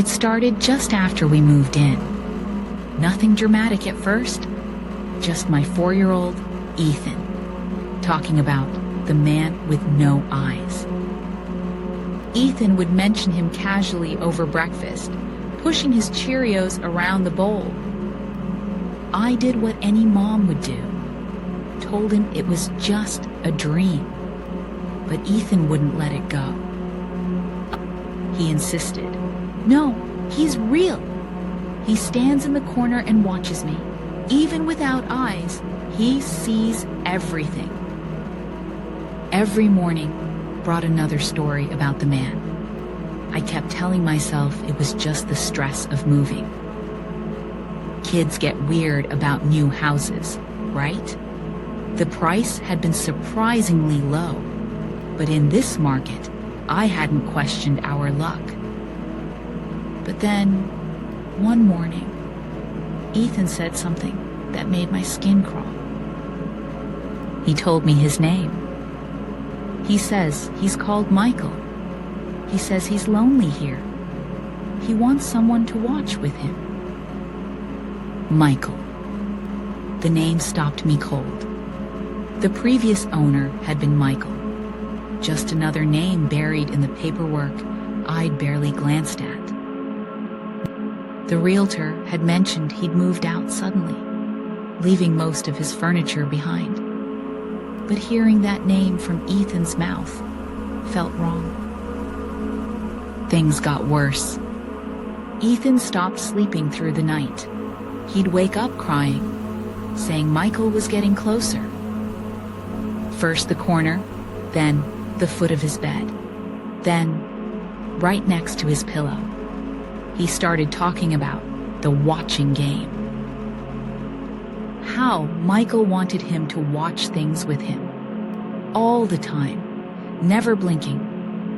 It started just after we moved in. Nothing dramatic at first, just my 4-year-old, Ethan, talking about the man with no eyes. Ethan would mention him casually over breakfast, pushing his Cheerios around the bowl. I did what any mom would do, told him it was just a dream, but Ethan wouldn't let it go. He insisted, "No, he's real. He stands in the corner and watches me. Even without eyes, he sees everything." Every morning brought another story about the man. I kept telling myself it was just the stress of moving. Kids get weird about new houses, right? The price had been surprisingly low, but in this market, I hadn't questioned our luck. But then, one morning, Ethan said something that made my skin crawl. He told me his name. He says he's called Michael. He says he's lonely here. He wants someone to watch with him. Michael. The name stopped me cold. The previous owner had been Michael, just another name buried in the paperwork I'd barely glanced at. The realtor had mentioned he'd moved out suddenly, leaving most of his furniture behind. But hearing that name from Ethan's mouth felt wrong. Things got worse. Ethan stopped sleeping through the night. He'd wake up crying, saying Michael was getting closer. First the corner, then the foot of his bed, then right next to his pillow. He started talking about the watching game. How Michael wanted him to watch things with him, all the time, never blinking,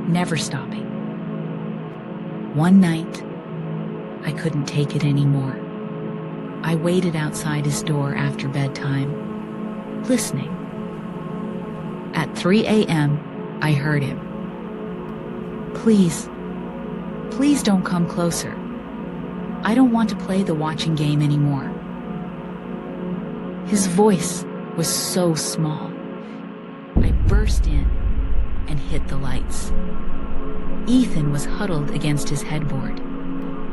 never stopping. One night, I couldn't take it anymore. I waited outside his door after bedtime, listening. At 3 a.m., I heard him. Please don't come closer. I don't want to play the watching game anymore." His voice was so small. I burst in and hit the lights. Ethan was huddled against his headboard,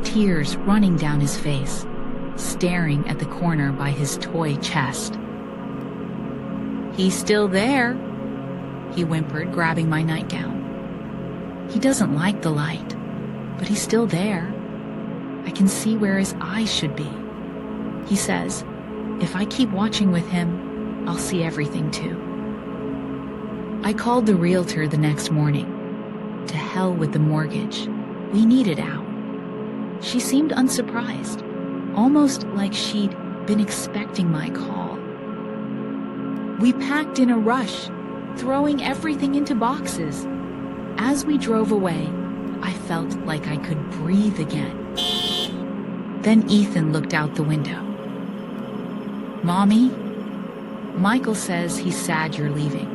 tears running down his face, staring at the corner by his toy chest. "He's still there," he whimpered, grabbing my nightgown. "He doesn't like the light, but he's still there. I can see where his eyes should be. He says, if I keep watching with him, I'll see everything too." I called the realtor the next morning. To hell with the mortgage. We needed out. She seemed unsurprised, almost like she'd been expecting my call. We packed in a rush, throwing everything into boxes. As we drove away, I felt like I could breathe again. Then Ethan looked out the window. "Mommy, Michael says he's sad you're leaving.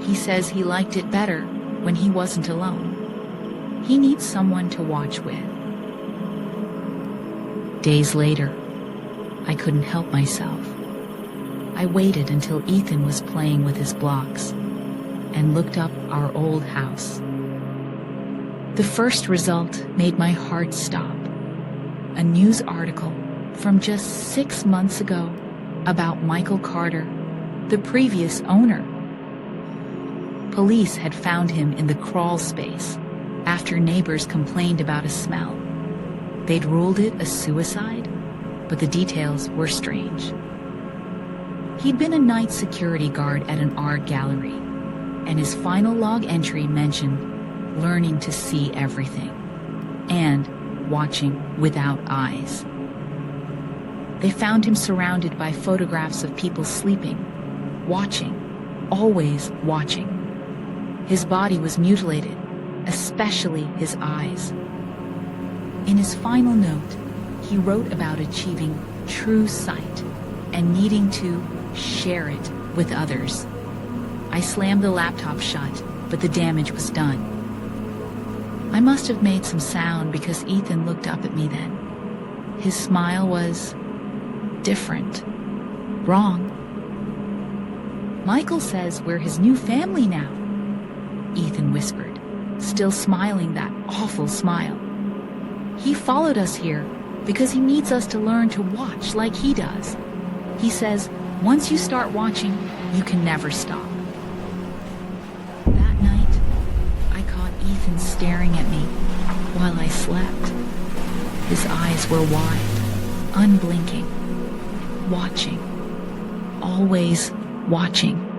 He says he liked it better when he wasn't alone. He needs someone to watch with." Days later, I couldn't help myself. I waited until Ethan was playing with his blocks and looked up our old house. The first result made my heart stop. A news article from just 6 months ago about Michael Carter, the previous owner. Police had found him in the crawl space after neighbors complained about a smell. They'd ruled it a suicide, but the details were strange. He'd been a night security guard at an art gallery, and his final log entry mentioned learning to see everything and watching without eyes. They found him surrounded by photographs of people sleeping, watching, always watching. His body was mutilated, especially his eyes. In his final note, he wrote about achieving true sight and needing to share it with others. I slammed the laptop shut, but the damage was done. I must have made some sound because Ethan looked up at me then. His smile was different. Wrong. Michael says we're his new family now, Ethan whispered, still smiling that awful smile. He followed us here because he needs us to learn to watch like he does. He says, once you start watching, you can never stop. That night, I caught Ethan staring at me while I slept. His eyes were wide, unblinking, watching, always watching.